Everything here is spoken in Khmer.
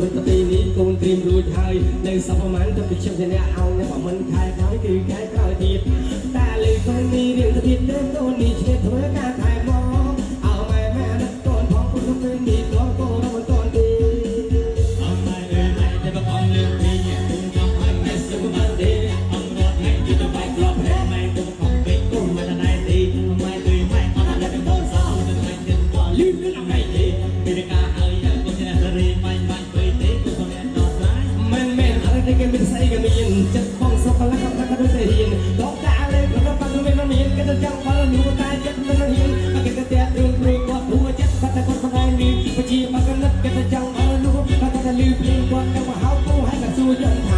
មិនទៅពេលនេះកូនត្រៀមរួចហើយនៅសពប្រមាណទៅពីខ្ញុំជាអ្នកឲ្យតែមិនខែក្រោយគឺខែក្រោយទៀតតែលើកូននេះរៀងទៅទៀតទៅកូននេះឈ្នះធ្វើការថែមកឲ្យម៉ែម៉ែណាកូនផងពុទ្ធពេលនេះកូនកូនមិនតន់ទេអមម៉ែអើម៉ែតែបងអងលើកនេះគុំកំឲ្យម៉ែសុំបានទេអមរត់ម៉ែយទៅបែកក្របម៉ែម៉ែគុំកំពេកគុំមិនណែទេម៉ែអើម៉ែអត់តែបងសោទៅម៉ែជិតបងលឺលឺអីទេពេលកាហើយគុំឈ្នះរីម៉ែបាញ់ពេកទេគុំសុំអ្នកដោះស្រាយមិនមែនអត់តែគេមានស្អីក៏មានចិត្តបងសុខកលកំតែក៏ដូចតែហ៊ានដល់តែលើក៏បាត់មិនមានគេទៅចង់បើនោះតែចិត្តមិនហ៊ានគេទៅតែរឿងព្រឺគាត់ព្រោះចិត្តបាត់តែគាត់ខ្លួនឯងនេះបជាមកកណិតគេទៅចង់បើនោះតែលឺភ្លេងគាត់ទៅមកហៅពូឲ្យតែសួរយ៉ាង